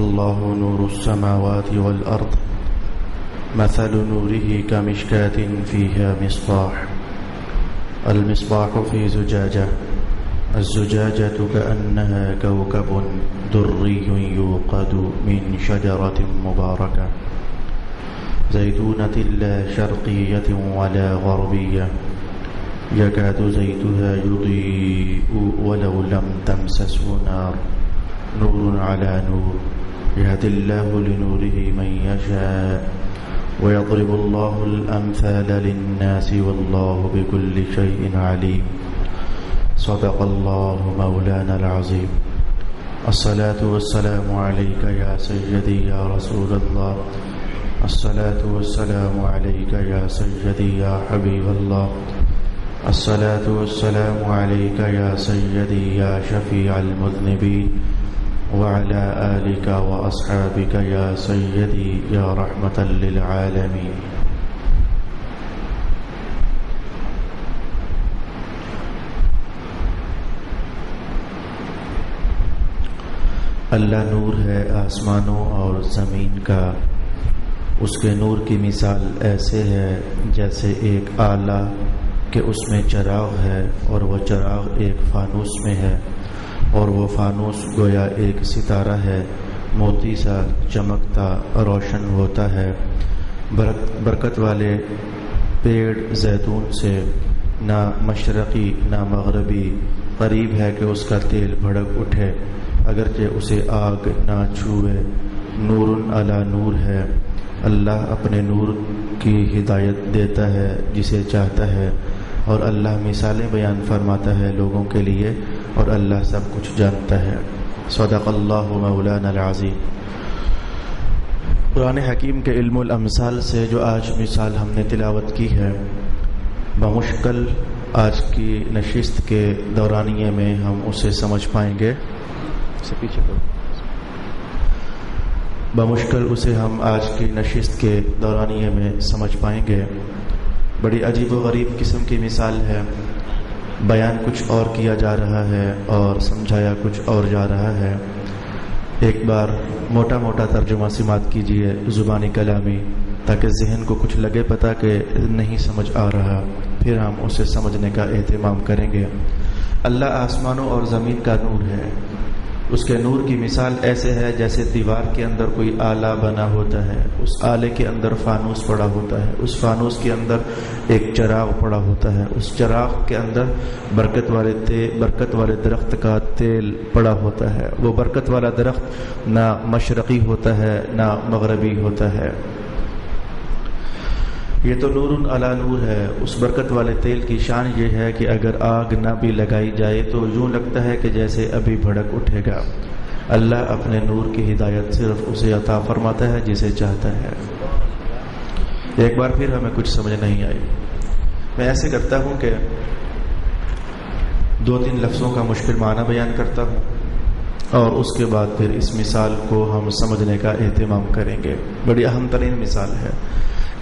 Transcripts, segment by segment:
الله نور السماوات والأرض مثل نوره كمشكاة فيها مصباح المصباح في زجاجة الزجاجة كأنها كوكب دري يوقد من شجرة مباركة زيتونة لا شرقية ولا غربية يكاد زيتها يضيء ولو لم تمسسه نار نور على نور يهدي الله لنوره من يشاء ويضرب الله الأمثال للناس والله بكل شيء عليم صدق الله مولانا العظيم الصلاة والسلام عليك يا سيدي يا رسول الله الصلاة والسلام عليك يا سيدي يا حبيب الله الصلاة والسلام عليك يا سيدي يا شفيع المذنبين وعلى آلك وأصحابك يا سيدي يا رحمة للعالمين اللہ نور ہے آسمانوں اور زمین کا، اس کے نور کی مثال ایسے ہے جیسے ایک آلہ کہ اس میں چراغ ہے اور وہ چراغ ایک فانوس میں ہے، اور وہ فانوس گویا ایک ستارہ ہے، موتی سا چمکتا روشن ہوتا ہے۔ برکت والے پیڑ زیتون سے نہ مشرقی نہ مغربی قریب ہے کہ اس کا تیل بھڑک اٹھے، اگرچہ اسے آگ نہ چھوئے۔ نور علی نور ہے، اللہ اپنے نور کی ہدایت دیتا ہے جسے چاہتا ہے، اور اللہ مثالیں بیان فرماتا ہے لوگوں کے لیے، اور اللہ سب کچھ جانتا ہے۔ صدق اللہ مولانا العظیم۔ قرآن حکیم کے علم الامثال سے جو آج مثال ہم نے تلاوت کی ہے، بمشکل آج کی نشست کے دورانیے میں ہم اسے سمجھ پائیں گے، بمشکل اسے ہم آج کی نشست کے دورانیے میں سمجھ پائیں گے۔ بڑی عجیب و غریب قسم کی مثال ہے، بیان کچھ اور کیا جا رہا ہے اور سمجھایا کچھ اور جا رہا ہے۔ ایک بار موٹا موٹا ترجمہ سماعت کیجئے زبانی کلامی، تاکہ ذہن کو کچھ لگے پتہ کہ نہیں سمجھ آ رہا، پھر ہم اسے سمجھنے کا اہتمام کریں گے۔ اللہ آسمانوں اور زمین کا نور ہے، اس کے نور کی مثال ایسے ہے جیسے دیوار کے اندر کوئی آلہ بنا ہوتا ہے، اس آلے کے اندر فانوس پڑا ہوتا ہے، اس فانوس کے اندر ایک چراغ پڑا ہوتا ہے، اس چراغ کے اندر برکت والے درخت کا تیل پڑا ہوتا ہے۔ وہ برکت والا درخت نہ مشرقی ہوتا ہے نہ مغربی ہوتا ہے۔ یہ تو نور علی نور ہے۔ اس برکت والے تیل کی شان یہ ہے کہ اگر آگ نہ بھی لگائی جائے تو یوں لگتا ہے کہ جیسے ابھی بھڑک اٹھے گا۔ اللہ اپنے نور کی ہدایت صرف اسے عطا فرماتا ہے جسے چاہتا ہے۔ ایک بار پھر ہمیں کچھ سمجھ نہیں آئی، میں ایسے کرتا ہوں کہ 2-3 لفظوں کا مشکل معنی بیان کرتا ہوں، اور اس کے بعد پھر اس مثال کو ہم سمجھنے کا اہتمام کریں گے۔ بڑی اہم ترین مثال ہے۔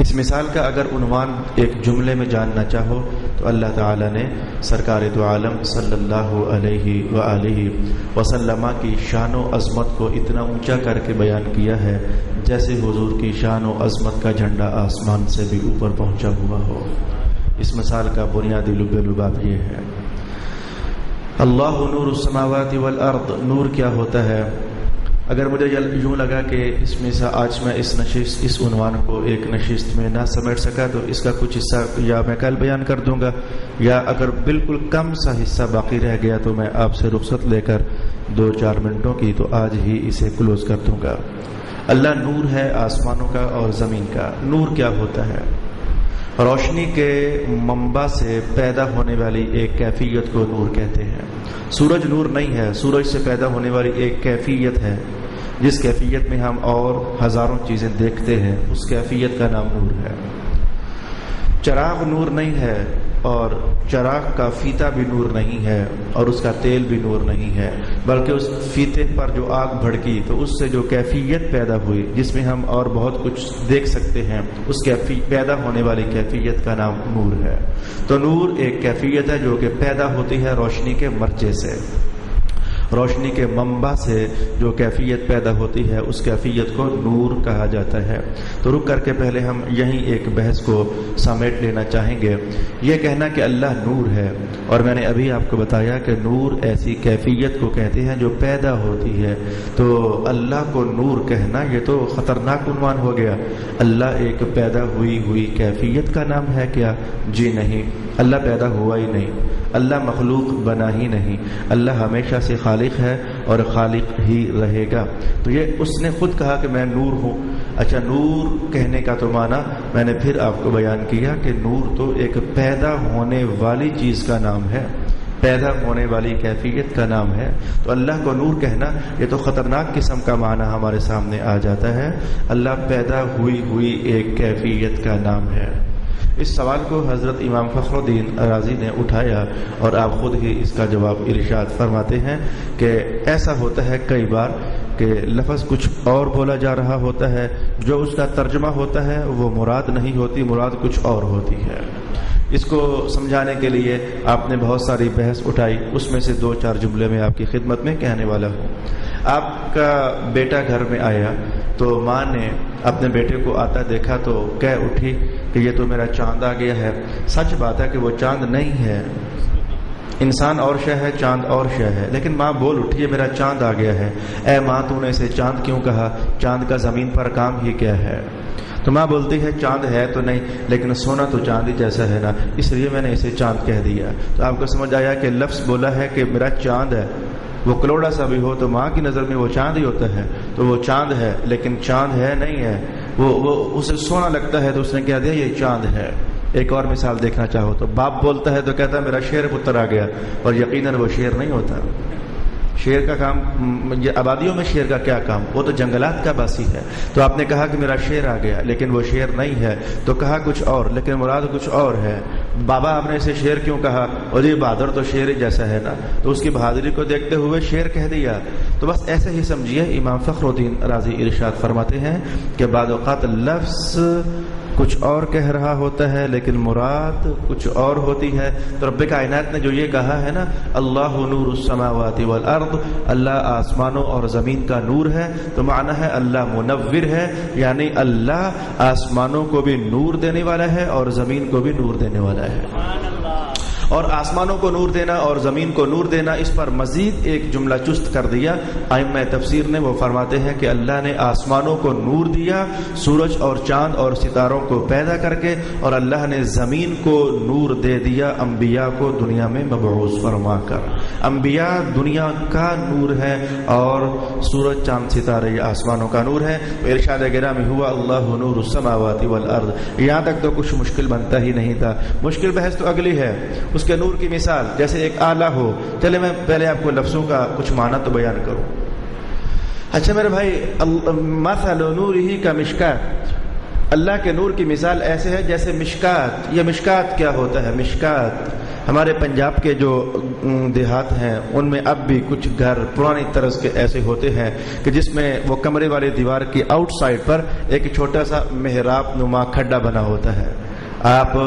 اس مثال کا اگر عنوان ایک جملے میں جاننا چاہو تو اللہ تعالیٰ نے سرکار دو عالم صلی اللہ علیہ وآلہ وسلم کی شان و عظمت کو اتنا اونچا کر کے بیان کیا ہے جیسے حضور کی شان و عظمت کا جھنڈا آسمان سے بھی اوپر پہنچا ہوا ہو۔ اس مثال کا بنیادی لباب یہ ہے، اللہ نور السماوات والارض۔ نور کیا ہوتا ہے؟ اگر مجھے یوں لگا کہ اس میں سے آج میں اس عنوان کو ایک نشست میں نہ سمیٹ سکا تو اس کا کچھ حصہ یا میں کل بیان کر دوں گا، یا اگر بالکل کم سا حصہ باقی رہ گیا تو میں آپ سے رخصت لے کر 2-4 منٹوں کی تو آج ہی اسے کلوز کر دوں گا۔ اللہ نور ہے آسمانوں کا اور زمین کا۔ نور کیا ہوتا ہے؟ روشنی کے منبع سے پیدا ہونے والی ایک کیفیت کو نور کہتے ہیں۔ سورج نور نہیں ہے، سورج سے پیدا ہونے والی ایک کیفیت ہے، جس کیفیت میں ہم اور ہزاروں چیزیں دیکھتے ہیں، اس کیفیت کا نام نور ہے۔ چراغ نور نہیں ہے، اور چراغ کا فیتہ بھی نور نہیں ہے، اور اس کا تیل بھی نور نہیں ہے، بلکہ اس فیتے پر جو آگ بھڑکی تو اس سے جو کیفیت پیدا ہوئی، جس میں ہم اور بہت کچھ دیکھ سکتے ہیں، اس پیدا ہونے والی کیفیت کا نام نور ہے۔ تو نور ایک کیفیت ہے جو کہ پیدا ہوتی ہے روشنی کے مرچے سے، روشنی کے منبع سے جو کیفیت پیدا ہوتی ہے اس کیفیت کو نور کہا جاتا ہے۔ تو رک کر کے پہلے ہم یہیں ایک بحث کو سمیٹ لینا چاہیں گے۔ یہ کہنا کہ اللہ نور ہے، اور میں نے ابھی آپ کو بتایا کہ نور ایسی کیفیت کو کہتے ہیں جو پیدا ہوتی ہے، تو اللہ کو نور کہنا یہ تو خطرناک عنوان ہو گیا۔ اللہ ایک پیدا ہوئی کیفیت کا نام ہے کیا؟ جی نہیں، اللہ پیدا ہوا ہی نہیں، اللہ مخلوق بنا ہی نہیں، اللہ ہمیشہ سے خالق ہے اور خالق ہی رہے گا۔ تو یہ اس نے خود کہا کہ میں نور ہوں۔ اچھا، نور کہنے کا تو معنی میں نے پھر آپ کو بیان کیا کہ نور تو ایک پیدا ہونے والی چیز کا نام ہے، پیدا ہونے والی کیفیت کا نام ہے۔ تو اللہ کو نور کہنا یہ تو خطرناک قسم کا معنی ہمارے سامنے آ جاتا ہے۔ اللہ پیدا ہوئی ایک کیفیت کا نام ہے۔ اس سوال کو حضرت امام فخر الدین رازی نے اٹھایا اور آپ خود ہی اس کا جواب ارشاد فرماتے ہیں کہ ایسا ہوتا ہے کئی بار کہ لفظ کچھ اور بولا جا رہا ہوتا ہے، جو اس کا ترجمہ ہوتا ہے وہ مراد نہیں ہوتی، مراد کچھ اور ہوتی ہے۔ اس کو سمجھانے کے لیے آپ نے بہت ساری بحث اٹھائی، اس میں سے 2-4 جملے میں آپ کی خدمت میں کہنے والا ہوں۔ آپ کا بیٹا گھر میں آیا تو ماں نے اپنے بیٹے کو آتا دیکھا تو کہہ اٹھی کہ یہ تو میرا چاند آ گیا ہے۔ سچ بات ہے کہ وہ چاند نہیں ہے، انسان اور شے ہے، چاند اور شے ہے، لیکن ماں بول اٹھی ہے میرا چاند آ گیا ہے۔ اے ماں، تو نے اسے چاند کیوں کہا؟ چاند کا زمین پر کام ہی کیا ہے؟ تو ماں بولتی ہے چاند ہے تو نہیں، لیکن سونا تو چاند ہی جیسا ہے نا، اس لیے میں نے اسے چاند کہہ دیا۔ تو آپ کو سمجھ آیا کہ لفظ بولا ہے کہ میرا چاند ہے، وہ کلوڑا سا بھی ہو تو ماں کی نظر میں وہ چاند ہی ہوتا ہے، تو وہ چاند ہے، لیکن چاند ہے نہیں ہے، وہ اسے سونا لگتا ہے تو اس نے کہہ دیا یہ چاند ہے۔ ایک اور مثال دیکھنا چاہو تو باپ بولتا ہے تو کہتا ہے میرا شیر پتر آ گیا، اور یقیناً وہ شیر نہیں ہوتا۔ شیر کا کام، آبادیوں میں شیر کا کیا کام؟ وہ تو جنگلات کا باسی ہے۔ تو آپ نے کہا کہ میرا شیر آ گیا، لیکن وہ شیر نہیں ہے، تو کہا کچھ اور، لیکن مراد کچھ اور ہے۔ بابا آپ نے اسے شیر کیوں کہا؟ اور یہ بہادر تو شیر ہی جیسا ہے نا، تو اس کی بہادری کو دیکھتے ہوئے شیر کہہ دیا۔ تو بس ایسے ہی سمجھیے، امام فخر الدین رازی ارشاد فرماتے ہیں کہ بعض اوقات لفظ کچھ اور کہہ رہا ہوتا ہے لیکن مراد کچھ اور ہوتی ہے۔ تو رب کائنات نے جو یہ کہا ہے نا، اللہ نور السماوات والارض، اللہ آسمانوں اور زمین کا نور ہے، تو معنی ہے اللہ منور ہے، یعنی اللہ آسمانوں کو بھی نور دینے والا ہے اور زمین کو بھی نور دینے والا ہے۔ اور آسمانوں کو نور دینا اور زمین کو نور دینا، اس پر مزید ایک جملہ چست کر دیا ائمہ تفسیر نے۔ وہ فرماتے ہیں کہ اللہ نے آسمانوں کو نور دیا سورج اور چاند اور ستاروں کو پیدا کر کے، اور اللہ نے زمین کو نور دے دیا انبیاء کو دنیا میں مبعوث فرما کر۔ انبیاء دنیا کا نور ہے اور سورج چاند ستارے یہ آسمانوں کا نور ہے۔ تو ارشاد گرامی ہوا اللہ نور السماوات والارض، یہاں تک تو کچھ مشکل بنتا ہی نہیں تھا۔ مشکل بحث تو اگلی ہے، اس کے نور کی مثال جیسے ایک آلہ ہو۔ چلے میں پہلے آپ کو لفظوں کا کچھ معنی تو بیان کروں۔ اچھا میرے بھائی، مثل نورہ کا مشکات، اللہ کے نور کی مثال ایسے ہے جیسے مشکات۔ یہ مشکات کیا ہوتا ہے؟ مشکات ہمارے پنجاب کے جو دیہات ہیں ان میں اب بھی کچھ گھر پرانی طرز کے ایسے ہوتے ہیں کہ جس میں وہ کمرے والے دیوار کی آؤٹ سائڈ پر ایک چھوٹا سا محراب نما کھڈا بنا ہوتا ہے۔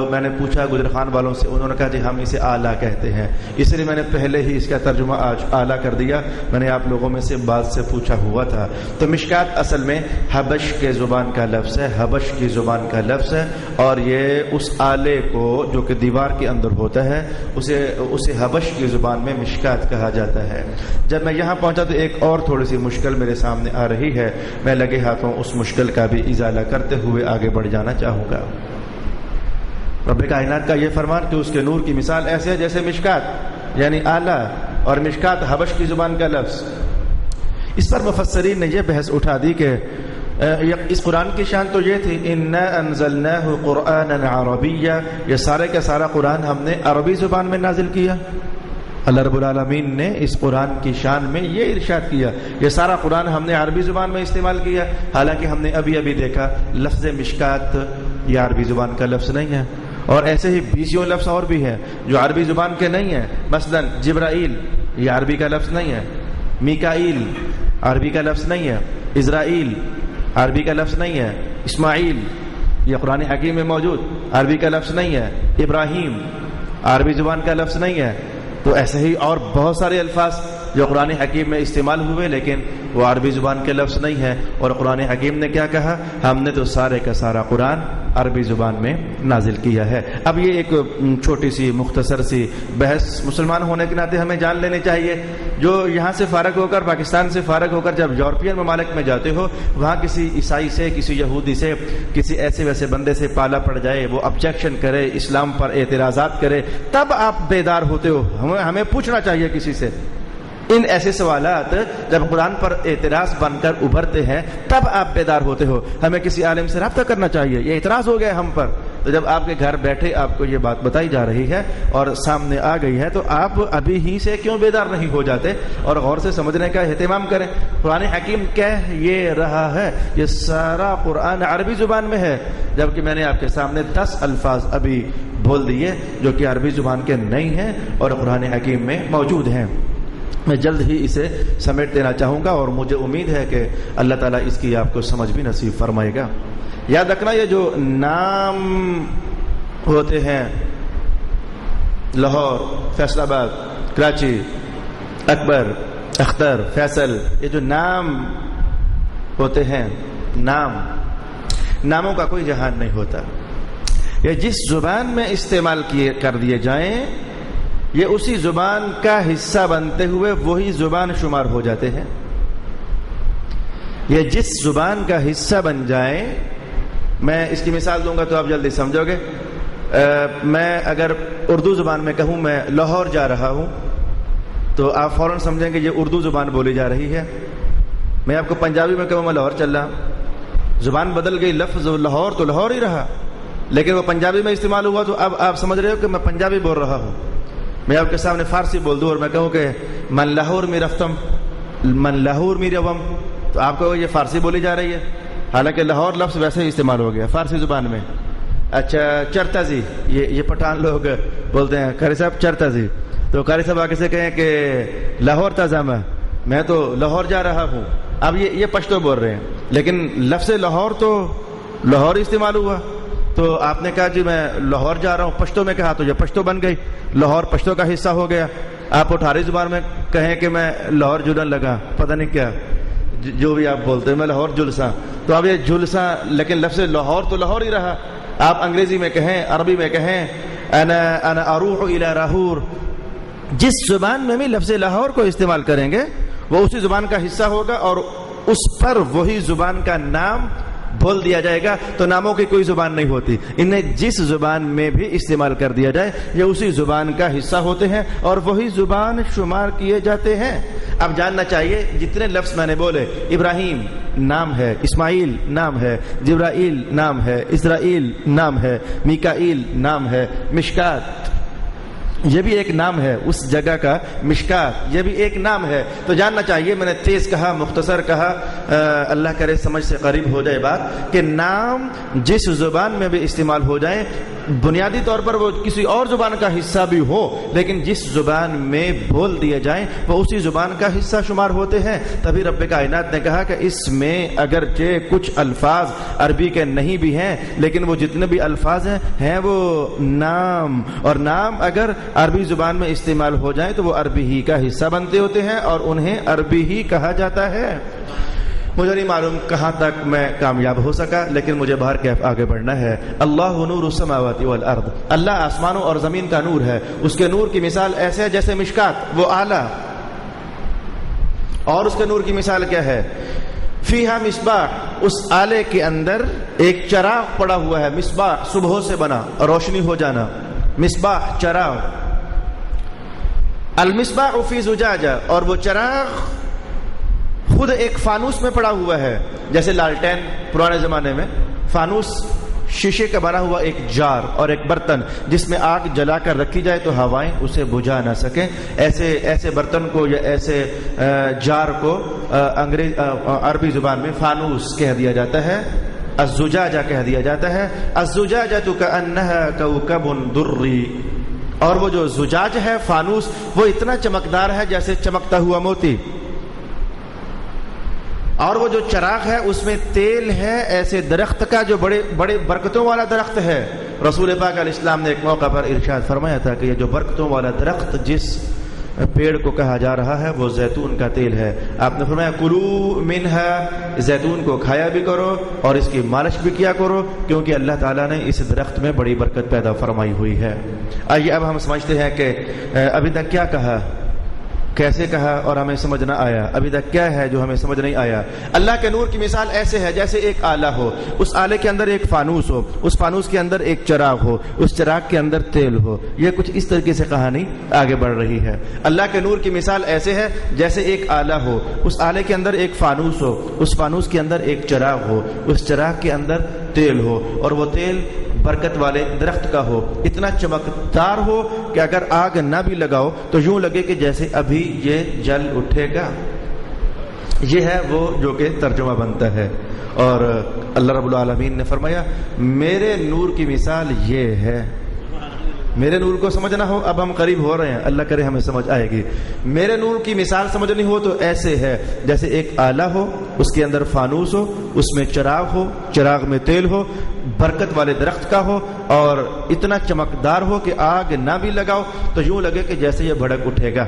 میں نے پوچھا گجر خان والوں سے، انہوں نے کہا جی ہم اسے آلہ کہتے ہیں، اس لیے میں نے پہلے ہی اس کا ترجمہ آج آلہ کر دیا۔ میں نے آپ لوگوں میں سے بعض سے پوچھا ہوا تھا۔ تو مشکات اصل میں حبش کے زبان کا لفظ ہے، حبش کی زبان کا لفظ ہے، اور یہ اس آلے کو جو کہ دیوار کے اندر ہوتا ہے اسے حبش کی زبان میں مشکات کہا جاتا ہے۔ جب میں یہاں پہنچا تو ایک اور تھوڑی سی مشکل میرے سامنے آ رہی ہے، میں لگے ہاتھوں اس مشکل کا بھی ازالہ کرتے ہوئے آگے بڑھ جانا چاہوں گا۔ رب کائنات کا یہ فرمان کہ اس کے نور کی مثال ایسے ہے جیسے مشکات، یعنی آلہ، اور مشکات حبش کی زبان کا لفظ۔ اس پر مفسرین نے یہ بحث اٹھا دی کہ اس قرآن کی شان تو یہ تھی انا انزلناہ قرآنا عربیا، یہ سارے کا سارا قرآن ہم نے عربی زبان میں نازل کیا۔ اللہ رب العالمین نے اس قرآن کی شان میں یہ ارشاد کیا، یہ سارا قرآن ہم نے عربی زبان میں استعمال کیا، حالانکہ ہم نے ابھی دیکھا لفظ مشکات یہ عربی زبان کا لفظ نہیں ہے، اور ایسے ہی 20 لفظ اور بھی ہیں جو عربی زبان کے نہیں ہیں۔ مثلا جبرائیل یہ عربی کا لفظ نہیں ہے، میکائیل عربی کا لفظ نہیں ہے، اسرائیل عربی کا لفظ نہیں ہے، اسماعیل یہ قرآن حکیم میں موجود عربی کا لفظ نہیں ہے، ابراہیم عربی زبان کا لفظ نہیں ہے۔ تو ایسے ہی اور بہت سارے الفاظ جو قرآن حکیم میں استعمال ہوئے لیکن وہ عربی زبان کے لفظ نہیں ہے. اور قرآن حکیم نے کیا کہا؟ ہم نے تو سارے کا سارا قرآن عربی زبان میں نازل کیا ہے. اب یہ ایک چھوٹی سی مختصر سی بحث مسلمان ہونے کے ناطے ہمیں جان لینی چاہیے. جو یہاں سے فارغ ہو کر پاکستان سے فارغ ہو کر جب یورپین ممالک میں جاتے ہو، وہاں کسی عیسائی سے، کسی یہودی سے، کسی ایسے ویسے بندے سے پالا پڑ جائے، وہ آبجیکشن کرے، اسلام پر اعتراضات کرے، تب آپ بیدار ہوتے ہو. ہمیں پوچھنا چاہیے کسی سے. ان ایسے سوالات جب قرآن پر اعتراض بن کر ابھرتے ہیں تب آپ بیدار ہوتے ہو. ہمیں کسی عالم سے رابطہ کرنا چاہیے. یہ اعتراض ہو گیا ہم پر، تو جب آپ کے گھر بیٹھے آپ کو یہ بات بتائی جا رہی ہے اور سامنے آ گئی ہے تو آپ ابھی ہی سے کیوں بیدار نہیں ہو جاتے اور غور سے سمجھنے کا اہتمام کریں. قرآن حکیم کہہ یہ رہا ہے، یہ سارا قرآن عربی زبان میں ہے، جبکہ میں نے آپ کے سامنے 10 الفاظ ابھی بول دیے جو کہ عربی زبان کے نہیں ہیں اور قرآن حکیم میں موجود ہیں. میں جلد ہی اسے سمیٹ دینا چاہوں گا اور مجھے امید ہے کہ اللہ تعالیٰ اس کی آپ کو سمجھ بھی نصیب فرمائے گا. یاد رکھنا یہ جو نام ہوتے ہیں، لاہور، فیصل آباد، کراچی، اکبر، اختر، فیصل، یہ جو نام ہوتے ہیں، ناموں کا کوئی جہان نہیں ہوتا. یہ جس زبان میں استعمال کر دیے جائیں یہ اسی زبان کا حصہ بنتے ہوئے وہی زبان شمار ہو جاتے ہیں. یہ جس زبان کا حصہ بن جائیں، میں اس کی مثال دوں گا تو آپ جلدی سمجھو گے. میں اگر اردو زبان میں کہوں میں لاہور جا رہا ہوں تو آپ فوراً سمجھیں گے یہ اردو زبان بولی جا رہی ہے. میں آپ کو پنجابی میں کہوں میں لاہور چل رہا ہوں، زبان بدل گئی، لفظ لاہور تو لاہور ہی رہا لیکن وہ پنجابی میں استعمال ہوا تو اب آپ سمجھ رہے ہو کہ میں پنجابی بول رہا ہوں. میں آپ کے سامنے فارسی بول دوں اور میں کہوں کہ من لاہور می رفتم، من لاہور می روم، تو آپ کو یہ فارسی بولی جا رہی ہے، حالانکہ لاہور لفظ ویسے ہی استعمال ہو گیا فارسی زبان میں. اچھا چرتازی، یہ پٹھان لوگ بولتے ہیں قاری صاحب چرتازی، تو قاری صاحب آگے سے کہیں کہ لاہور تازامہ، میں تو لاہور جا رہا ہوں. اب یہ پشتو بول رہے ہیں لیکن لفظ لاہور تو لاہور استعمال ہوا، تو آپ نے کہا جی میں لاہور جا رہا ہوں، پشتو میں کہا تو یہ پشتو بن گئی، لاہور پشتو کا حصہ ہو گیا. آپ اٹھاری زبان میں کہیں کہ میں لاہور جلن لگا، پتہ نہیں کیا جو بھی آپ بولتے ہیں، میں لاہور جلساں، تو اب یہ جلساں لیکن لفظ لاہور تو لاہور ہی رہا. آپ انگریزی میں کہیں، عربی میں کہیں انا اروح الی راہور، جس زبان میں بھی لفظ لاہور کو استعمال کریں گے وہ اسی زبان کا حصہ ہوگا اور اس پر وہی زبان کا نام بول دیا جائے گا. تو ناموں کی کوئی زبان نہیں ہوتی، انہیں جس زبان میں بھی استعمال کر دیا جائے یہ اسی زبان کا حصہ ہوتے ہیں اور وہی زبان شمار کیے جاتے ہیں. اب جاننا چاہیے جتنے لفظ میں نے بولے، ابراہیم نام ہے، اسماعیل نام ہے، جبرائیل نام ہے، اسرائیل نام ہے، میکائیل نام ہے، مشکات یہ بھی ایک نام ہے، اس جگہ کا مشکات یہ بھی ایک نام ہے. تو جاننا چاہیے، میں نے تیز کہا مختصر کہا، اللہ کرے سمجھ سے قریب ہو جائے بات، کہ نام جس زبان میں بھی استعمال ہو جائیں، بنیادی طور پر وہ کسی اور زبان کا حصہ بھی ہو لیکن جس زبان میں بول دیے جائیں وہ اسی زبان کا حصہ شمار ہوتے ہیں. تبھی رب کائنات نے کہا کہ اس میں اگرچہ کچھ الفاظ عربی کے نہیں بھی ہیں لیکن وہ جتنے بھی الفاظ ہیں وہ نام، اور نام اگر عربی زبان میں استعمال ہو جائیں تو وہ عربی ہی کا حصہ بنتے ہوتے ہیں اور انہیں عربی ہی کہا جاتا ہے. مجھے نہیں معلوم کہاں تک میں کامیاب ہو سکا لیکن مجھے باہر کیف آگے بڑھنا ہے. اللہ نور السماوات والارض، اللہ آسمانوں اور زمین کا نور ہے. اس کے نور کی مثال ایسے ہے جیسے مشکات، وہ آلہ، اور اس کے نور کی مثال کیا ہے؟ فیہا مصباح، اس آلے کے اندر ایک چراغ پڑا ہوا ہے. مصباح صبح سے بنا روشنی ہو جانا، مصباح چراغ. المصباح فی زجاجہ، اور وہ چراغ خود ایک فانوس میں پڑا ہوا ہے، جیسے لالٹین پرانے زمانے میں فانوس شیشے کا بنا ہوا ایک جار اور ایک برتن جس میں آگ جلا کر رکھی جائے تو ہوائیں اسے بجھا نہ سکیں. ایسے برتن کو یا ایسے جار کو عربی زبان میں فانوس کہہ دیا جاتا ہے، الزجاجہ کہہ دیا جاتا ہے. الزجاجہ کأنہا کوکب دری، اور وہ جو زجاج ہے فانوس وہ اتنا چمکدار ہے جیسے چمکتا ہوا موتی. اور وہ جو چراغ ہے اس میں تیل ہے ایسے درخت کا جو بڑے بڑے برکتوں والا درخت ہے. رسول پاک علیہ السلام نے ایک موقع پر ارشاد فرمایا تھا کہ یہ جو برکتوں والا درخت جس پیڑ کو کہا جا رہا ہے وہ زیتون کا تیل ہے. آپ نے فرمایا کلو منہا، زیتون کو کھایا بھی کرو اور اس کی مالش بھی کیا کرو، کیونکہ اللہ تعالیٰ نے اس درخت میں بڑی برکت پیدا فرمائی ہوئی ہے. آئیے اب ہم سمجھتے ہیں کہ ابھی تک کیا کہا، کیسے کہا اور ہمیں سمجھ نہ آیا. ابھی تک کیا ہے جو ہمیں سمجھ نہیں آیا. اللہ کے نور کی مثال ایسے ہے جیسے ایک آلہ ہو، اس آلے کے اندر ایک فانوس ہو، اس فانوس کے اندر ایک چراغ ہو، اس چراغ کے اندر تیل ہو. یہ کچھ اس طریقے سے کہانی آگے بڑھ رہی ہے. اللہ کے نور کی مثال ایسے ہے جیسے ایک آلہ ہو، اس آلے کے اندر ایک فانوس ہو، اس فانوس کے اندر ایک چراغ ہو، اس چراغ کے اندر تیل ہو، اور وہ تیل برکت والے درخت کا ہو، اتنا چمکدار ہو کہ اگر آگ نہ بھی لگاؤ تو یوں لگے کہ جیسے ابھی یہ جل اٹھے گا. یہ ہے وہ جو کہ ترجمہ بنتا ہے. اور اللہ رب العالمین نے فرمایا میرے نور کی مثال یہ ہے. میرے نور کو سمجھنا ہو، اب ہم قریب ہو رہے ہیں، اللہ کرے ہمیں سمجھ آئے گی. میرے نور کی مثال سمجھنی ہو تو ایسے ہے جیسے ایک آلہ ہو، اس کے اندر فانوس ہو، اس میں چراغ ہو، چراغ میں تیل ہو، برکت والے درخت کا ہو، اور اتنا چمکدار ہو کہ آگ نہ بھی لگاؤ تو یوں لگے کہ جیسے یہ بھڑک اٹھے گا.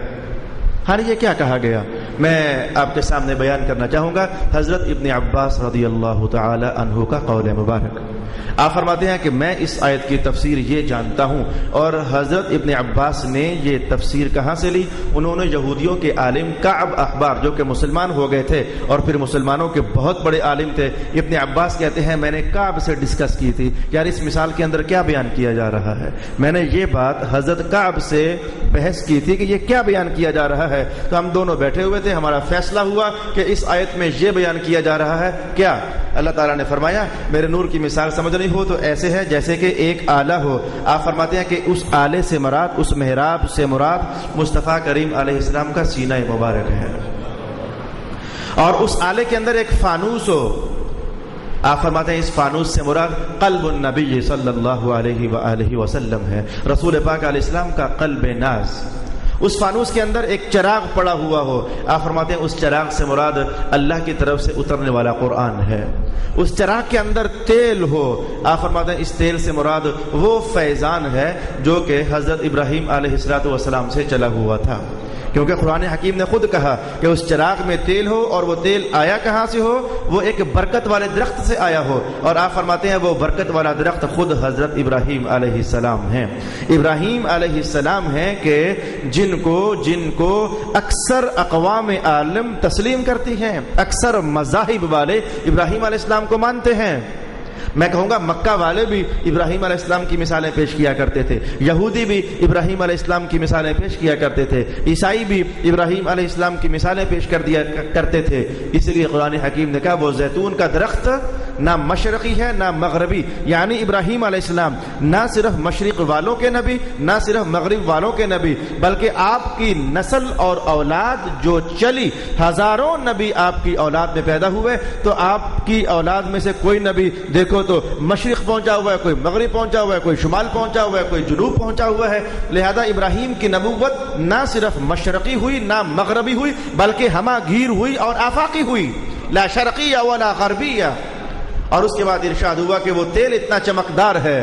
ہاں یہ کیا کہا گیا میں آپ کے سامنے بیان کرنا چاہوں گا. حضرت ابن عباس رضی اللہ تعالی عنہ کا قول مبارک. آپ فرماتے ہیں کہ میں اس آیت کی تفسیر یہ جانتا ہوں. اور حضرت ابن عباس نے یہ تفسیر کہاں سے لی؟ انہوں نے یہودیوں کے عالم کعب احبار جو کہ مسلمان ہو گئے تھے اور پھر مسلمانوں کے بہت بڑے عالم تھے. ابن عباس کہتے ہیں میں نے کعب سے ڈسکس کی تھی یار اس مثال کے اندر کیا بیان کیا جا رہا ہے. میں نے یہ بات حضرت کعب سے بحث کی تھی کہ یہ کیا بیان کیا جا رہا ہے. تو ہم دونوں بیٹھے ہوئے تھے، ہمارا فیصلہ ہوا کہ اس آیت میں یہ بیان کیا جا رہا ہے. کیا؟ اللہ تعالیٰ نے فرمایا میرے نور کی مثال سمجھنی ہو تو ایسے ہے جیسے کہ ایک آلہ ہو. آپ فرماتے ہیں کہ اس آلے سے مراد، اس محراب سے مراد مصطفیٰ کریم علیہ السلام کا سینہ مبارک ہے، اور اس آلے کے اندر ایک فانوس ہو. آپ فرماتے ہیں اس فانوس سے مراد قلب النبی صلی اللہ علیہ وآلہ وسلم ہے، رسول پاک علیہ السلام کا قلب ناز. اس فانوس کے اندر ایک چراغ پڑا ہوا ہو. آپ فرماتے ہیں اس چراغ سے مراد اللہ کی طرف سے اترنے والا قرآن ہے. اس چراغ کے اندر تیل ہو. آپ فرماتے ہیں اس تیل سے مراد وہ فیضان ہے جو کہ حضرت ابراہیم علیہ السلام سے چلا ہوا تھا، کیونکہ قرآن حکیم نے خود کہا کہ اس چراغ میں تیل ہو، اور وہ تیل آیا کہاں سے ہو؟ وہ ایک برکت والے درخت سے آیا ہو. اور آپ فرماتے ہیں وہ برکت والا درخت خود حضرت ابراہیم علیہ السلام ہیں. ابراہیم علیہ السلام ہیں کہ جن کو اکثر اقوام عالم تسلیم کرتی ہیں، اکثر مذاہب والے ابراہیم علیہ السلام کو مانتے ہیں. میں کہوں گا مکہ والے بھی ابراہیم علیہ السلام کی مثالیں پیش کیا کرتے تھے، یہودی بھی ابراہیم علیہ السلام کی مثالیں پیش کیا کرتے تھے، عیسائی بھی ابراہیم علیہ السلام کی مثالیں پیش کر دیا کرتے تھے. اس لیے قرآن حکیم نے کہا وہ زیتون کا درخت نہ مشرقی ہے نہ مغربی، یعنی ابراہیم علیہ السلام نہ صرف مشرق والوں کے نبی، نہ صرف مغرب والوں کے نبی، بلکہ آپ کی نسل اور اولاد جو چلی، ہزاروں نبی آپ کی اولاد میں پیدا ہوئے، تو آپ کی اولاد میں سے کوئی نبی دیکھو تو مشرق پہنچا ہوا ہے، کوئی مغرب پہنچا ہوا ہے، کوئی شمال پہنچا ہوا ہے، کوئی جنوب پہنچا ہوا ہے. لہذا ابراہیم کی نبوت نہ صرف مشرقی ہوئی نہ مغربی ہوئی بلکہ ہمہ گیر ہوئی اور آفاقی ہوئی، لا شرقیہ ولا غربیہ. اور اس کے بعد ارشاد ہوا کہ وہ تیل اتنا چمکدار ہے،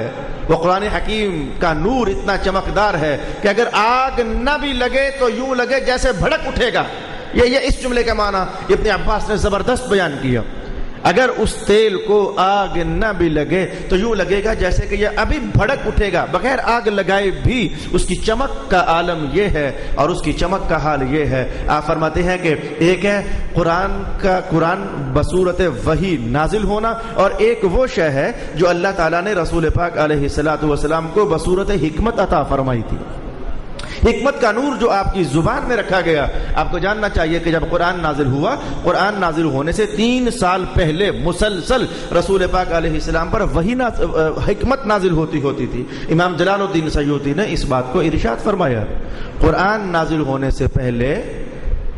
وہ قرآن حکیم کا نور اتنا چمکدار ہے کہ اگر آگ نہ بھی لگے تو یوں لگے جیسے بھڑک اٹھے گا. یہ اس جملے کا معنی ابن عباس نے زبردست بیان کیا. اگر اس تیل کو آگ نہ بھی لگے تو یوں لگے گا جیسے کہ یہ ابھی بھڑک اٹھے گا، بغیر آگ لگائے بھی. اس کی چمک کا عالم یہ ہے اور اس کی چمک کا حال یہ ہے. آپ فرماتے ہیں کہ ایک ہے قرآن بصورت وحی نازل ہونا، اور ایک وہ شے ہے جو اللہ تعالیٰ نے رسول پاک علیہ السلام کو بصورت حکمت عطا فرمائی تھی. حکمت کا نور جو آپ کی زبان میں رکھا گیا. آپ کو جاننا چاہیے کہ جب قرآن نازل ہوا، قرآن نازل ہونے سے 3 سال پہلے مسلسل رسول پاک علیہ السلام پر وہی حکمت نازل ہوتی تھی. امام جلال الدین سیوطی نے اس بات کو ارشاد فرمایا، قرآن نازل ہونے سے پہلے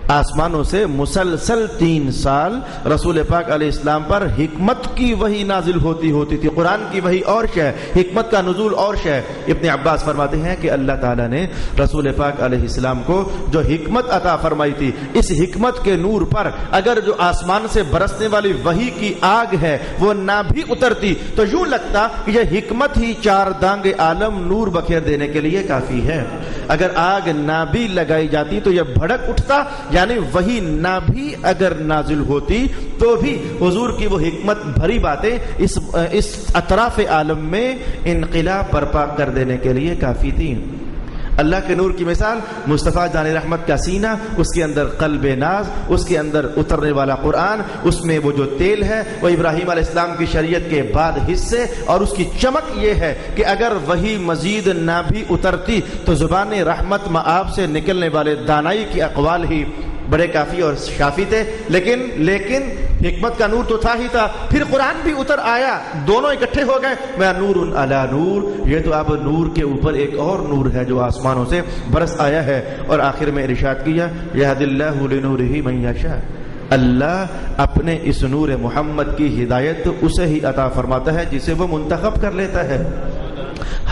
آسمانوں سے مسلسل 3 سال رسول پاک علیہ السلام پر حکمت کی وحی نازل ہوتی تھی. قرآن کی وحی اور شے، حکمت کا نزول اور شے. ابن عباس فرماتے ہیں کہ اللہ تعالیٰ نے رسول پاک علیہ السلام کو جو حکمت عطا فرمائی تھی، اس حکمت کے نور پر اگر جو آسمان سے برسنے والی وحی کی آگ ہے وہ نہ بھی اترتی تو یوں لگتا کہ یہ حکمت ہی 4 دانگ عالم نور بکھیر دینے کے لیے کافی ہے. اگر آگ نہ بھی لگائی جاتی تو یہ بھڑک اٹھتا، یعنی وہی نہ بھی اگر نازل ہوتی تو بھی حضور کی وہ حکمت بھری باتیں اس اطراف عالم میں انقلاب برپا کر دینے کے لیے کافی تھی. اللہ کے نور کی مثال مصطفیٰ جان رحمت کا سینہ، اس کے اندر قلب ناز، اس کے اندر اترنے والا قرآن، اس میں وہ جو تیل ہے وہ ابراہیم علیہ السلام کی شریعت کے بعد حصے، اور اس کی چمک یہ ہے کہ اگر وہی مزید نہ بھی اترتی تو زبان رحمت مآب سے نکلنے والے دانائی کے اقوال ہی بڑے کافی اور شافی تھے. لیکن حکمت کا نور تو تھا ہی تھا، پھر قرآن بھی اتر آیا، دونوں اکٹھے ہو گئے. میں نور علی نور، یہ تو اب نور کے اوپر ایک اور نور ہے جو آسمانوں سے برس آیا ہے. اور آخر میں ارشاد کیا یہد اللہ لنورہ من یشاء، اللہ اپنے اس نور محمد کی ہدایت اسے ہی عطا فرماتا ہے جسے وہ منتخب کر لیتا ہے.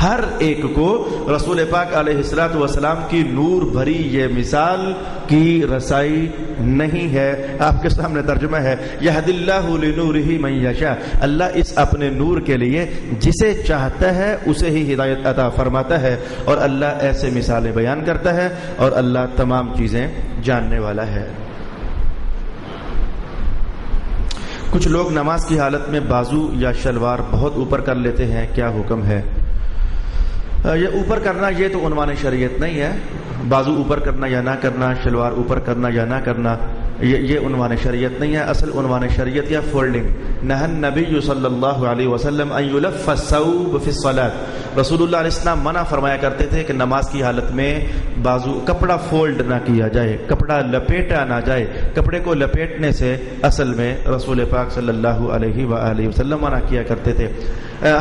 ہر ایک کو رسول پاک علیہ الصلوۃ والسلام کی نور بھری یہ مثال کی رسائی نہیں ہے. آپ کے سامنے ترجمہ ہے یہد اللہ لنورہ من یشاء، اللہ اس اپنے نور کے لیے جسے چاہتا ہے اسے ہی ہدایت عطا فرماتا ہے. اور اللہ ایسے مثالیں بیان کرتا ہے اور اللہ تمام چیزیں جاننے والا ہے. کچھ لوگ نماز کی حالت میں بازو یا شلوار بہت اوپر کر لیتے ہیں، کیا حکم ہے؟ یہ اوپر کرنا یہ تو عنوان شریعت نہیں ہے. بازو اوپر کرنا یا نہ کرنا، شلوار اوپر کرنا یا نہ کرنا، یہ عنوان شریعت نہیں ہے. اصل عنوان شریعت یا فولڈنگ. نہى النبی صلی اللہ علیہ وسلم ان یلف الثوب فی الصلاۃ، رسول اللہ علیہ السلام منع فرمایا کرتے تھے کہ نماز کی حالت میں بازو کپڑا فولڈ نہ کیا جائے، کپڑا لپیٹا نہ جائے. کپڑے کو لپیٹنے سے اصل میں رسول پاک صلی اللہ علیہ وآلہ وسلم منع کیا کرتے تھے.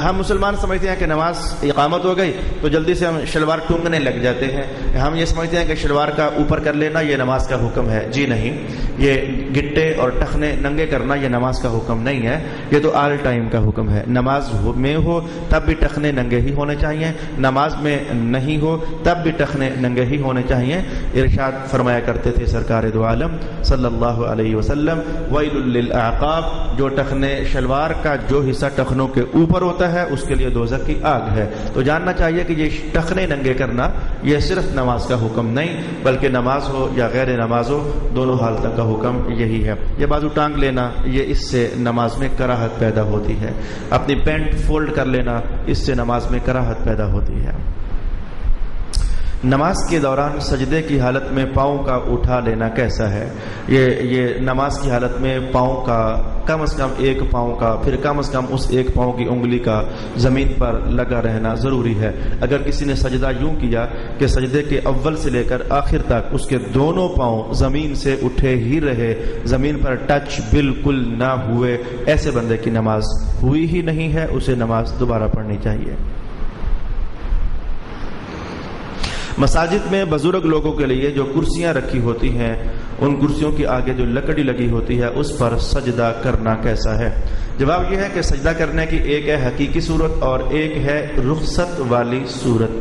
ہم مسلمان سمجھتے ہیں کہ نماز اقامت ہو گئی تو جلدی سے ہم شلوار ٹونگنے لگ جاتے ہیں. ہم یہ سمجھتے ہیں کہ شلوار کا اوپر کر لینا یہ نماز کا حکم ہے. جی نہیں، یہ گٹے اور ٹخنے ننگے کرنا یہ نماز کا حکم نہیں ہے، یہ تو آل ٹائم کا حکم ہے. نماز میں ہو تب بھی ٹخنے ننگے ہی ہونے چاہیے، نماز میں نہیں ہو تب بھی ٹخنے ننگے ہی ہونے چاہیے. ارشاد فرمایا کرتے تھے سرکار دو عالم صلی اللہ علیہ وسلم ویل للاعقاب، جو ٹخنے شلوار کا جو حصہ ٹخنوں کے اوپر ہوتا ہے اس کے لیے دوزخ کی آگ ہے. تو جاننا چاہیے کہ یہ ٹخنے ننگے کرنا یہ صرف نماز کا حکم نہیں بلکہ نماز ہو یا غیر نماز ہو دونوں حالتوں کا حکم یہی ہے. یہ بازو ٹانگ لینا یہ اس سے نماز میں کراہت پیدا ہوتی ہے. اپنی پینٹ فولڈ کر لینا اس سے نماز میں کراہت پیدا ہوتی ہے. نماز کے دوران سجدے کی حالت میں پاؤں کا اٹھا لینا کیسا ہے؟ یہ نماز کی حالت میں پاؤں کا کم از کم ایک پاؤں کا، پھر کم از کم اس ایک پاؤں کی انگلی کا زمین پر لگا رہنا ضروری ہے. اگر کسی نے سجدہ یوں کیا کہ سجدے کے اول سے لے کر آخر تک اس کے دونوں پاؤں زمین سے اٹھے ہی رہے، زمین پر ٹچ بالکل نہ ہوئے، ایسے بندے کی نماز ہوئی ہی نہیں ہے، اسے نماز دوبارہ پڑھنی چاہیے. مساجد میں بزرگ لوگوں کے لیے جو کرسیاں رکھی ہوتی ہیں ان کرسیوں کے آگے جو لکڑی لگی ہوتی ہے اس پر سجدہ کرنا کیسا ہے؟ جواب یہ ہے کہ سجدہ کرنے کی ایک ہے حقیقی صورت اور ایک ہے رخصت والی صورت.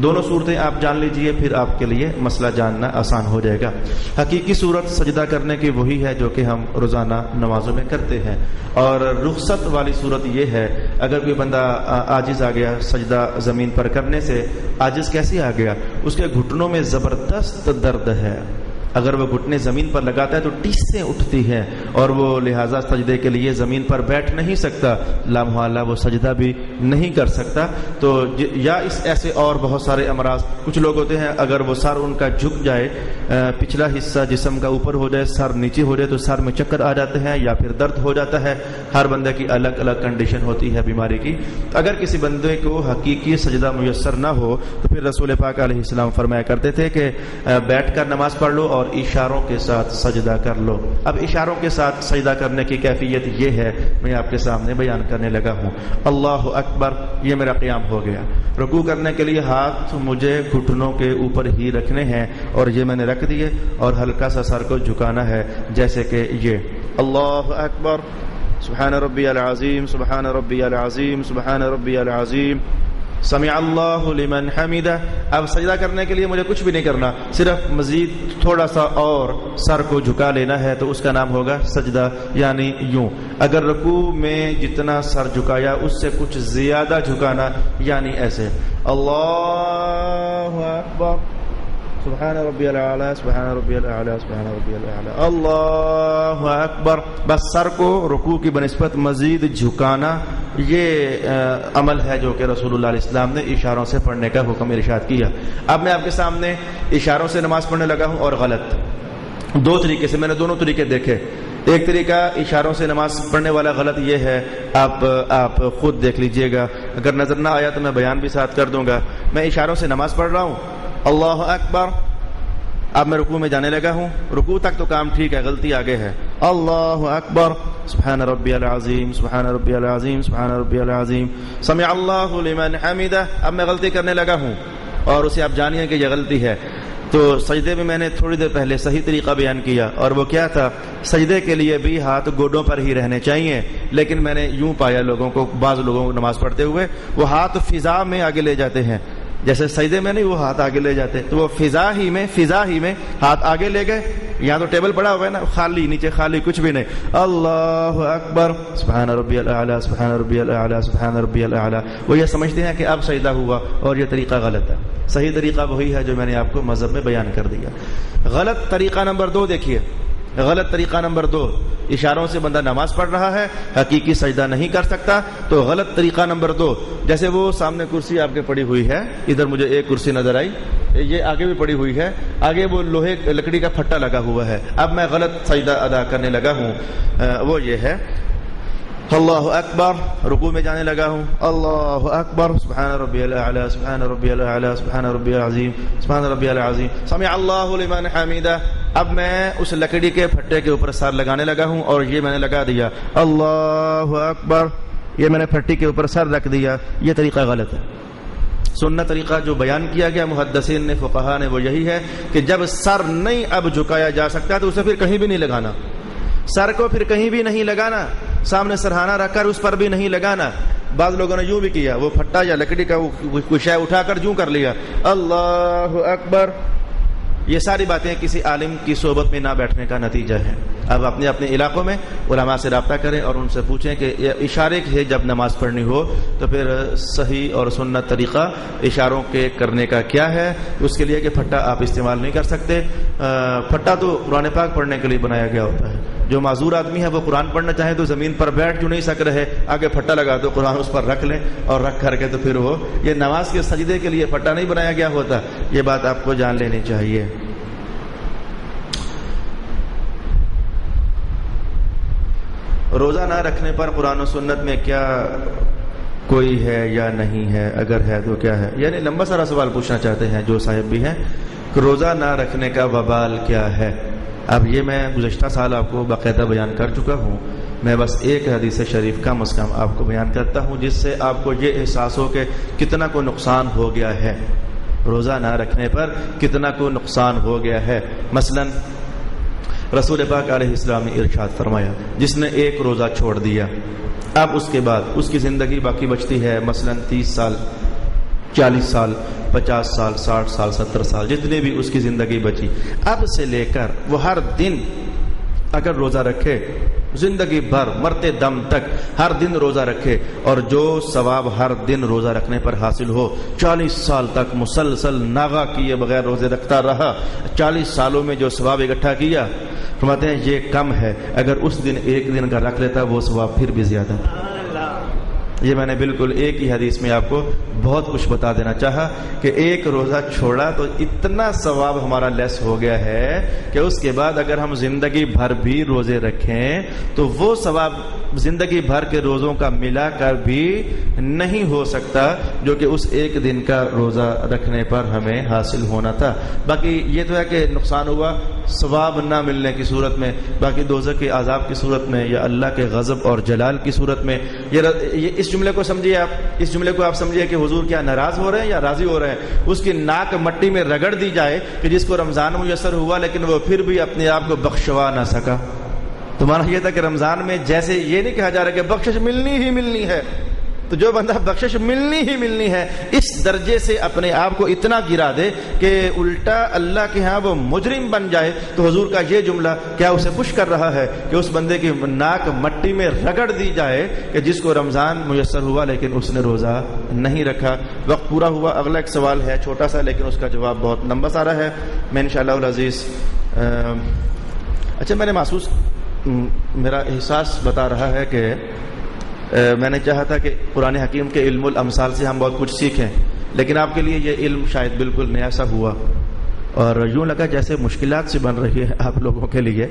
دونوں صورتیں آپ جان لیجئے پھر آپ کے لیے مسئلہ جاننا آسان ہو جائے گا. حقیقی صورت سجدہ کرنے کی وہی ہے جو کہ ہم روزانہ نمازوں میں کرتے ہیں، اور رخصت والی صورت یہ ہے اگر کوئی بندہ عاجز آ گیا سجدہ زمین پر کرنے سے. عاجز کیسے آ گیا؟ اس کے گھٹنوں میں زبردست درد ہے، اگر وہ گھٹنے زمین پر لگاتا ہے تو ٹیسیں اٹھتی ہیں اور وہ لہٰذا سجدے کے لیے زمین پر بیٹھ نہیں سکتا، لامحالہ وہ سجدہ بھی نہیں کر سکتا. تو یا اس ایسے اور بہت سارے امراض، کچھ لوگ ہوتے ہیں اگر وہ سر ان کا جھک جائے، پچھلا حصہ جسم کا اوپر ہو جائے سر نیچے ہو جائے تو سر میں چکر آ جاتے ہیں یا پھر درد ہو جاتا ہے. ہر بندے کی الگ الگ کنڈیشن ہوتی ہے بیماری کی. اگر کسی بندے کو حقیقی سجدہ میسر نہ ہو تو پھر رسول پاک علیہ السلام فرمایا کرتے تھے کہ بیٹھ کر نماز پڑھ لو اور اور اشاروں کے ساتھ سجدہ کر لو۔ اب اشاروں کے ساتھ سجدہ کرنے کی کیفیت یہ ہے، میں آپ کے سامنے بیان کرنے لگا ہوں۔ اللہ اکبر، یہ میرا قیام ہو گیا۔ رکوع کرنے کے لیے ہاتھ مجھے گھٹنوں کے اوپر ہی رکھنے ہیں اور یہ میں نے رکھ دیے، اور ہلکا سا سر کو جھکانا ہے، جیسے کہ یہ اللہ اکبر، سبحان ربی العظیم، سبحان ربی العظیم، سبحان ربی العظیم، سمع اللہ لمن حمدہ۔ اب سجدہ کرنے کے لیے مجھے کچھ بھی نہیں کرنا، صرف مزید تھوڑا سا اور سر کو جھکا لینا ہے، تو اس کا نام ہوگا سجدہ، یعنی یوں۔ اگر رکوع میں جتنا سر جھکایا اس سے کچھ زیادہ جھکانا، یعنی ایسے اللہ اکبر، سبحان ربی الاعلی، سبحان ربی الاعلی، سبحان ربی الاعلی، اللہ اکبر، بس سر کو رکوع کی بنسبت مزید جھکانا، یہ عمل ہے جو کہ رسول اللہ علیہ السلام نے اشاروں سے پڑھنے کا حکم ارشاد کیا۔ اب میں آپ کے سامنے اشاروں سے نماز پڑھنے لگا ہوں، اور غلط دو طریقے سے، میں نے دونوں طریقے دیکھے۔ ایک طریقہ اشاروں سے نماز پڑھنے والا غلط یہ ہے، آپ خود دیکھ لیجئے گا، اگر نظر نہ آیا تو میں بیان بھی ساتھ کر دوں گا۔ میں اشاروں سے نماز پڑھ رہا ہوں، اللہ اکبر، اب میں رکوع میں جانے لگا ہوں، رکوع تک تو کام ٹھیک ہے، غلطی آگے ہے، اللہ اکبر، سبحان ربی العظیم، سبحان ربی العظیم، سبحان ربی العظیم، سمع اللہ لمن حمدہ۔ اب میں غلطی کرنے لگا ہوں، اور اسے آپ جانیے کہ یہ غلطی ہے۔ تو سجدے میں میں نے تھوڑی دیر پہلے صحیح طریقہ بیان کیا، اور وہ کیا تھا، سجدے کے لیے بھی ہاتھ گوڈوں پر ہی رہنے چاہیے، لیکن میں نے یوں پایا لوگوں کو، بعض لوگوں کو نماز پڑھتے ہوئے وہ ہاتھ فضا میں آگے لے جاتے ہیں، جیسے سجدے میں نہیں وہ ہاتھ آگے لے جاتے، تو وہ فضا ہی میں ہاتھ آگے لے گئے۔ یہاں تو ٹیبل پڑا ہوا ہے نا، خالی، نیچے خالی، کچھ بھی نہیں، اللہ اکبر، سبحان ربی الاعلی، سبحان ربی الاعلی، سبحان ربی الاعلی۔ وہ یہ سمجھتے ہیں کہ اب سجدہ ہوا، اور یہ طریقہ غلط ہے۔ صحیح طریقہ وہی ہے جو میں نے آپ کو مذہب میں بیان کر دیا۔ غلط طریقہ نمبر 2 دیکھیے، غلط طریقہ نمبر 2، اشاروں سے بندہ نماز پڑھ رہا ہے، حقیقی سجدہ نہیں کر سکتا، تو غلط طریقہ نمبر 2، جیسے وہ سامنے کرسی آپ کے پڑی ہوئی ہے، ادھر مجھے ایک کرسی نظر آئی، یہ آگے بھی پڑی ہوئی ہے، آگے وہ لکڑی کا پھٹا لگا ہوا ہے، اب میں غلط سجدہ ادا کرنے لگا ہوں، وہ یہ ہے اللہ اکبر، رکوع میں جانے لگا ہوں، اللہ اکبر، سبحان ربی الاعلی، سبحان ربی الاعلی، سبحان ربی العظیم، سبحان ربی العظیم، سمع اللہ لمن حمدہ۔ اب میں اس لکڑی کے پھٹے کے اوپر سر لگانے لگا ہوں، اور یہ میں نے لگا دیا اللہ اکبر، یہ میں نے پھٹی کے اوپر سر رکھ دیا، یہ طریقہ غلط ہے۔ سنت طریقہ جو بیان کیا گیا محدثین نے، فقہا نے، وہ یہی ہے کہ جب سر نہیں اب جھکایا جا سکتا تو اسے پھر کہیں بھی نہیں لگانا، سر کو پھر کہیں بھی نہیں لگانا، سامنے سرہانہ رکھ کر اس پر بھی نہیں لگانا۔ بعض لوگوں نے یوں بھی کیا، وہ پھٹا یا لکڑی کا وہ شے اٹھا کر یوں کر لیا، اللہ اکبر۔ یہ ساری باتیں کسی عالم کی صحبت میں نہ بیٹھنے کا نتیجہ ہے۔ اب اپنے اپنے علاقوں میں علماء سے رابطہ کریں اور ان سے پوچھیں کہ اشارے سے جب نماز پڑھنی ہو تو پھر صحیح اور سنت طریقہ اشاروں کے کرنے کا کیا ہے۔ اس کے لیے کہ پھٹا آپ استعمال نہیں کر سکتے، پھٹا تو قرآن پاک پڑھنے کے لیے بنایا گیا ہوتا ہے۔ جو معذور آدمی ہے وہ قرآن پڑھنا چاہے تو زمین پر بیٹھ جو نہیں سک رہے، آگے پھٹا لگا تو قرآن اس پر رکھ لیں، اور رکھ کر کے تو پھر وہ، یہ نماز کے سجدے کے لیے پھٹا نہیں بنایا گیا ہوتا، یہ بات آپ کو جان لینی چاہیے۔ روزہ نہ رکھنے پر قرآن و سنت میں کیا کوئی ہے یا نہیں ہے، اگر ہے تو کیا ہے؟ یعنی لمبا سارا سوال پوچھنا چاہتے ہیں جو صاحب بھی ہیں کہ روزہ نہ رکھنے کا وبال کیا ہے۔ اب یہ میں گزشتہ سال آپ کو باقاعدہ بیان کر چکا ہوں، میں بس ایک حدیث شریف کم از کم آپ کو بیان کرتا ہوں جس سے آپ کو یہ احساس ہو کہ کتنا کو نقصان ہو گیا ہے، روزہ نہ رکھنے پر کتنا کو نقصان ہو گیا ہے۔ مثلاً رسول پاک علیہ السلام نے ارشاد فرمایا، جس نے ایک روزہ چھوڑ دیا، اب اس کے بعد اس کی زندگی باقی بچتی ہے، مثلاً 30 سال، 40 سال، 50 سال، 60 سال، 70 سال، جتنے بھی اس کی زندگی بچی، اب سے لے کر وہ ہر دن اگر روزہ رکھے، زندگی بھر مرتے دم تک ہر دن روزہ رکھے، اور جو ثواب ہر دن روزہ رکھنے پر حاصل ہو، 40 سال تک مسلسل ناغا کیے بغیر روزے رکھتا رہا، 40 سالوں میں جو ثواب اکٹھا کیا، فرماتے ہیں یہ کم ہے، اگر اس دن ایک دن کا رکھ لیتا وہ ثواب پھر بھی زیادہ۔ یہ میں نے بالکل ایک ہی حدیث میں آپ کو بہت کچھ بتا دینا چاہا کہ ایک روزہ چھوڑا تو اتنا ثواب ہمارا لیس ہو گیا ہے کہ اس کے بعد اگر ہم زندگی بھر بھی روزے رکھیں تو وہ ثواب زندگی بھر کے روزوں کا ملا کر بھی نہیں ہو سکتا جو کہ اس ایک دن کا روزہ رکھنے پر ہمیں حاصل ہونا تھا۔ باقی یہ تو ہے کہ نقصان ہوا ثواب نہ ملنے کی صورت میں، باقی دوزخ کے عذاب کی صورت میں یا اللہ کے غضب اور جلال کی صورت میں۔ یہ اس جملے کو سمجھیے آپ، اس جملے کو آپ سمجھیے کہ حضور کیا ناراض ہو رہے ہیں یا راضی ہو رہے ہیں؟ اس کی ناک مٹی میں رگڑ دی جائے کہ جس کو رمضان میسر ہوا لیکن وہ پھر بھی اپنے آپ کو بخشوا نہ سکا۔ تو مانا یہ تھا کہ رمضان میں جیسے یہ نہیں کہا جا رہا کہ بخشش ملنی ہی ملنی ہے، تو جو بندہ بخشش ملنی ہی ملنی ہے اس درجے سے اپنے آپ کو اتنا گرا دے کہ الٹا اللہ کے ہاں وہ مجرم بن جائے، تو حضور کا یہ جملہ کیا اسے خوش کر رہا ہے کہ اس بندے کی ناک مٹی میں رگڑ دی جائے کہ جس کو رمضان میسر ہوا لیکن اس نے روزہ نہیں رکھا۔ وقت پورا ہوا، اگلا ایک سوال ہے چھوٹا سا لیکن اس کا جواب بہت لمبا سارا ہے، میں انشاءاللہ العزیز اچھا میں نے محسوس، میرا احساس بتا رہا ہے کہ میں نے چاہا تھا کہ قرآن حکیم کے علم الامثال سے ہم بہت کچھ سیکھیں، لیکن آپ کے لیے یہ علم شاید بالکل نیا سا ہوا اور یوں لگا جیسے مشکلات سے بن رہی ہے آپ لوگوں کے لیے۔